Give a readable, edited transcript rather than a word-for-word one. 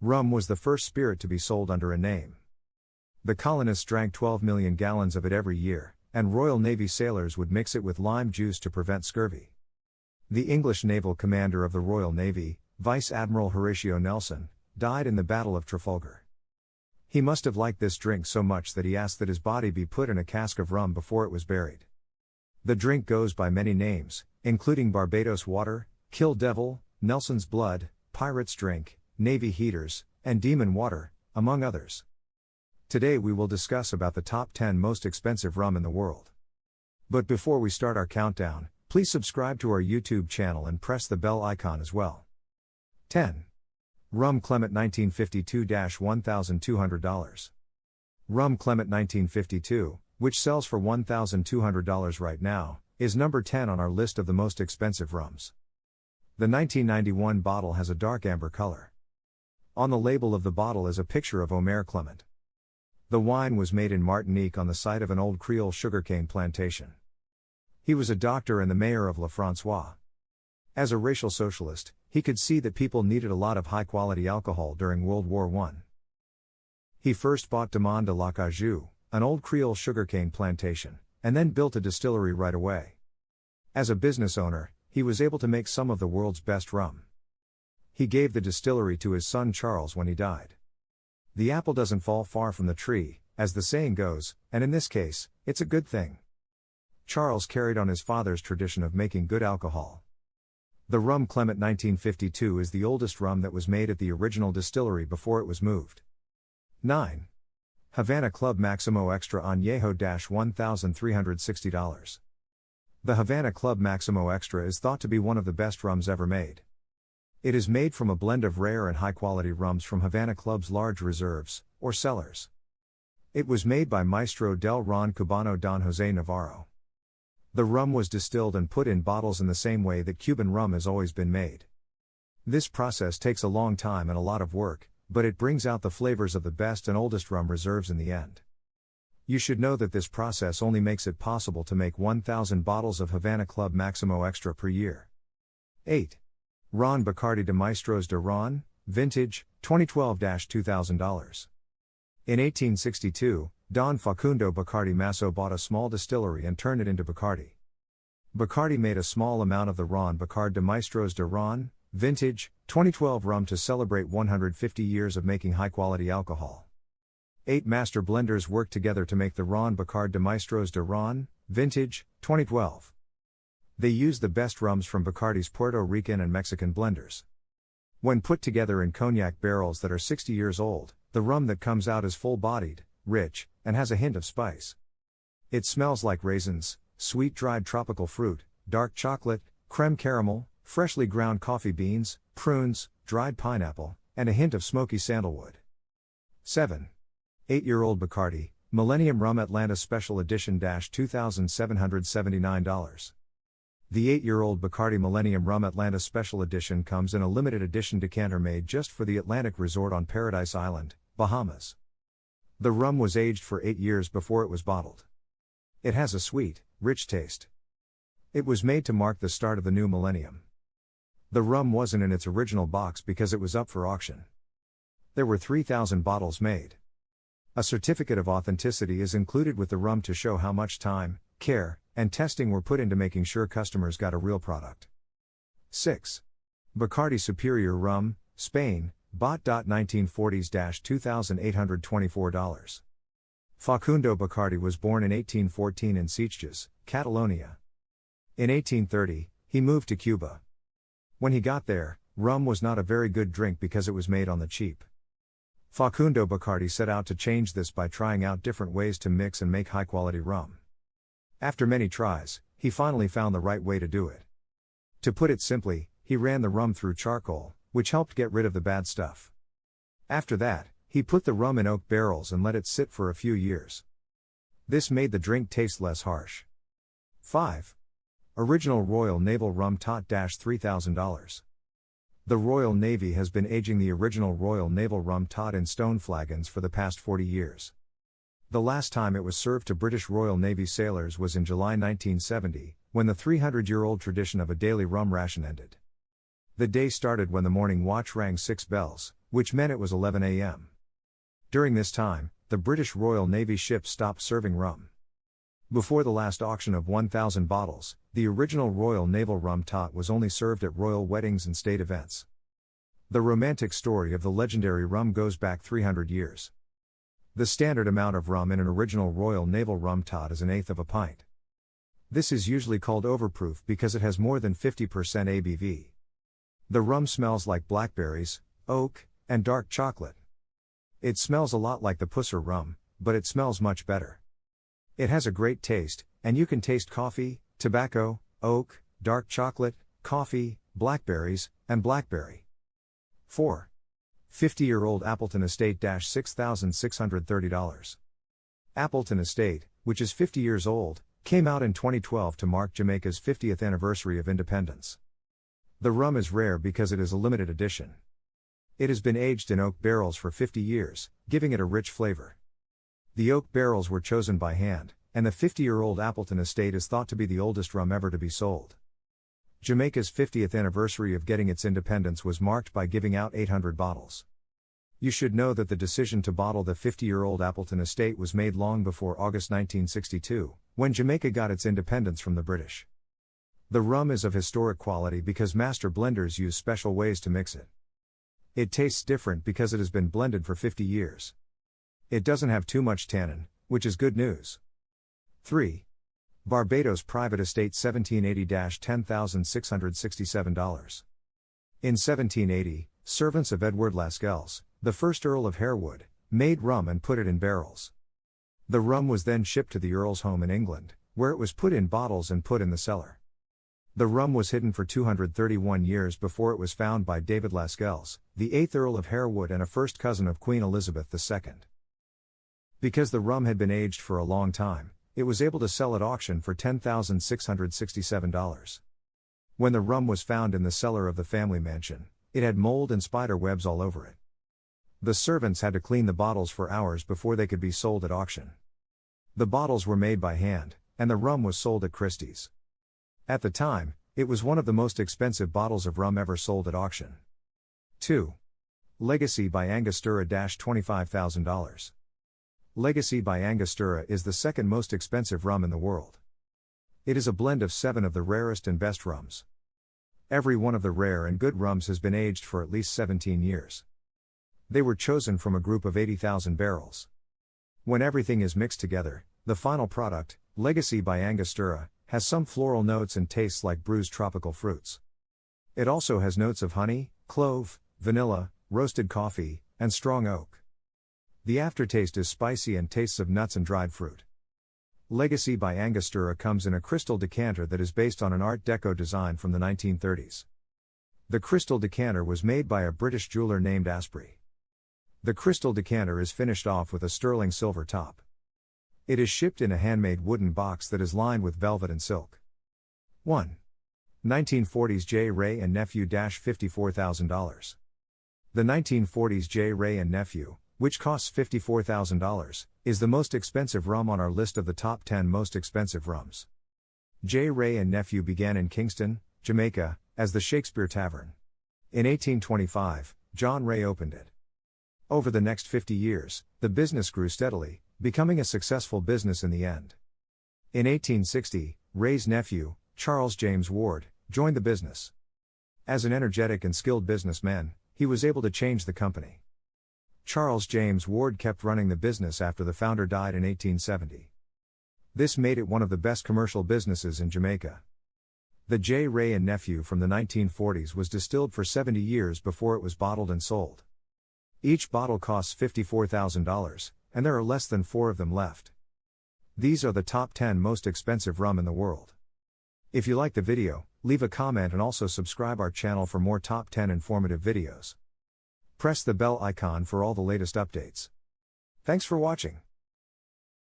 Rum was the first spirit to be sold under a name. The colonists drank 12 million gallons of it every year, and Royal Navy sailors would mix it with lime juice to prevent scurvy. The English naval commander of the Royal Navy, Vice Admiral Horatio Nelson, died in the Battle of Trafalgar. He must have liked this drink so much that he asked that his body be put in a cask of rum before it was buried. The drink goes by many names, including Barbados Water, Kill Devil, Nelson's Blood, Pirate's Drink, Navy Heaters, and Demon Water, among others. Today we will discuss about the top 10 most expensive rum in the world. But before we start our countdown, please subscribe to our YouTube channel and press the bell icon as well. 10. Rum Clement 1952-$1,200. Rum Clement 1952, which sells for $1,200 right now, is number 10 on our list of the most expensive rums. The 1991 bottle has a dark amber color. On the label of the bottle is a picture of Omer Clement. The wine was made in Martinique on the site of an old Creole sugarcane plantation. He was a doctor and the mayor of La François. As a racial socialist, he could see that people needed a lot of high-quality alcohol during World War I. He first bought Demande de l'Acajou, an old Creole sugarcane plantation, and then built a distillery right away. As a business owner, he was able to make some of the world's best rum. He gave the distillery to his son Charles when he died. The apple doesn't fall far from the tree, as the saying goes, and in this case, it's a good thing. Charles carried on his father's tradition of making good alcohol. The Rum Clement 1952 is the oldest rum that was made at the original distillery before it was moved. 9. Havana Club Maximo Extra Añejo $1,360. The Havana Club Maximo Extra is thought to be one of the best rums ever made. It is made from a blend of rare and high-quality rums from Havana Club's large reserves, or cellars. It was made by Maestro del Ron Cubano Don José Navarro. The rum was distilled and put in bottles in the same way that Cuban rum has always been made. This process takes a long time and a lot of work, but it brings out the flavors of the best and oldest rum reserves in the end. You should know that this process only makes it possible to make 1,000 bottles of Havana Club Maximo Extra per year. 8. Ron Bacardi de Maestros de Ron, Vintage, 2012-$2,000. In 1862, Don Facundo Bacardi Masso bought a small distillery and turned it into Bacardi. Bacardi made a small amount of the Ron Bacard de Maestros de Ron, Vintage, 2012 rum to celebrate 150 years of making high-quality alcohol. 8 master blenders worked together to make the Ron Bacard de Maestros de Ron, Vintage, 2012. They used the best rums from Bacardi's Puerto Rican and Mexican blenders. When put together in cognac barrels that are 60 years old, the rum that comes out is full-bodied, rich, and has a hint of spice. It smells like raisins, sweet dried tropical fruit, dark chocolate, creme caramel, freshly ground coffee beans, prunes, dried pineapple, and a hint of smoky sandalwood. 7. 8-year-old Bacardi, Millennium Rum Atlanta Special Edition $2,779. The 8-year-old Bacardi Millennium Rum Atlanta Special Edition comes in a limited edition decanter made just for the Atlantic Resort on Paradise Island, Bahamas. The rum was aged for 8 years before it was bottled. It has a sweet, rich taste. It was made to mark the start of the new millennium. The rum wasn't in its original box because it was up for auction. There were 3,000 bottles made. A certificate of authenticity is included with the rum to show how much time, care, and testing were put into making sure customers got a real product. 6. Bacardi Superior Rum, Spain, Bot. 1940s-$2,824. Facundo Bacardi was born in 1814 in Sitges, Catalonia. In 1830, he moved to Cuba. When he got there, rum was not a very good drink because it was made on the cheap. Facundo Bacardi set out to change this by trying out different ways to mix and make high-quality rum. After many tries, he finally found the right way to do it. To put it simply, he ran the rum through charcoal, which helped get rid of the bad stuff. After that, he put the rum in oak barrels and let it sit for a few years. This made the drink taste less harsh. 5. Original Royal Naval Rum Tot $3,000. The Royal Navy has been aging the original Royal Naval Rum Tot in stone flagons for the past 40 years. The last time it was served to British Royal Navy sailors was in July 1970, when the 300-year-old tradition of a daily rum ration ended. The day started when the morning watch rang 6 bells, which meant it was 11 a.m. During this time, the British Royal Navy ships stopped serving rum. Before the last auction of 1,000 bottles, the original Royal Naval rum tot was only served at royal weddings and state events. The romantic story of the legendary rum goes back 300 years. The standard amount of rum in an original Royal Naval rum tot is 1/8 of a pint. This is usually called overproof because it has more than 50% ABV. The rum smells like blackberries, oak, and dark chocolate. It smells a lot like the Pusser rum, but it smells much better. It has a great taste, and you can taste coffee, tobacco, oak, dark chocolate, coffee, blackberries, and blackberry. 4. 50-year-old Appleton Estate $6,630. Appleton Estate, which is 50 years old, came out in 2012 to mark Jamaica's 50th anniversary of independence. The rum is rare because it is a limited edition. It has been aged in oak barrels for 50 years, giving it a rich flavor. The oak barrels were chosen by hand, and the 50-year-old Appleton Estate is thought to be the oldest rum ever to be sold. Jamaica's 50th anniversary of getting its independence was marked by giving out 800 bottles. You should know that the decision to bottle the 50-year-old Appleton Estate was made long before August 1962, when Jamaica got its independence from the British. The rum is of historic quality because master blenders use special ways to mix it. It tastes different because it has been blended for 50 years. It doesn't have too much tannin, which is good news. 3. Barbados Private Estate 1780-$10,667. In 1780, servants of Edward Lascelles, the first Earl of Harewood, made rum and put it in barrels. The rum was then shipped to the Earl's home in England, where it was put in bottles and put in the cellar. The rum was hidden for 231 years before it was found by David Lascelles, the 8th Earl of Harewood and a first cousin of Queen Elizabeth II. Because the rum had been aged for a long time, it was able to sell at auction for $10,667. When the rum was found in the cellar of the family mansion, it had mold and spider webs all over it. The servants had to clean the bottles for hours before they could be sold at auction. The bottles were made by hand, and the rum was sold at Christie's. At the time, it was one of the most expensive bottles of rum ever sold at auction. 2. Legacy by Angostura $25,000. Legacy by Angostura is the second most expensive rum in the world. It is a blend of 7 of the rarest and best rums. Every one of the rare and good rums has been aged for at least 17 years. They were chosen from a group of 80,000 barrels. When everything is mixed together, the final product, Legacy by Angostura, has some floral notes and tastes like bruised tropical fruits. It also has notes of honey, clove, vanilla, roasted coffee, and strong oak. The aftertaste is spicy and tastes of nuts and dried fruit. Legacy by Angostura comes in a crystal decanter that is based on an Art Deco design from the 1930s. The crystal decanter was made by a British jeweler named Asprey. The crystal decanter is finished off with a sterling silver top. It is shipped in a handmade wooden box that is lined with velvet and silk. 1. 1940s J. Ray and Nephew $54,000. The 1940s J. Ray and Nephew, which costs $54,000, is the most expensive rum on our list of the top 10 most expensive rums. J. Ray and Nephew began in Kingston, Jamaica, as the Shakespeare Tavern. In 1825, John Ray opened it. Over the next 50 years, the business grew steadily, becoming a successful business in the end. In 1860, Ray's nephew, Charles James Ward, joined the business. As an energetic and skilled businessman, he was able to change the company. Charles James Ward kept running the business after the founder died in 1870. This made it one of the best commercial businesses in Jamaica. The J. Ray and Nephew from the 1940s was distilled for 70 years before it was bottled and sold. Each bottle costs $54,000, and there are less than 4 of them left. These are the top 10 most expensive rum in the world. If you like the video, leave a comment and also subscribe our channel for more top 10 informative videos. Press the bell icon for all the latest updates. Thanks for watching.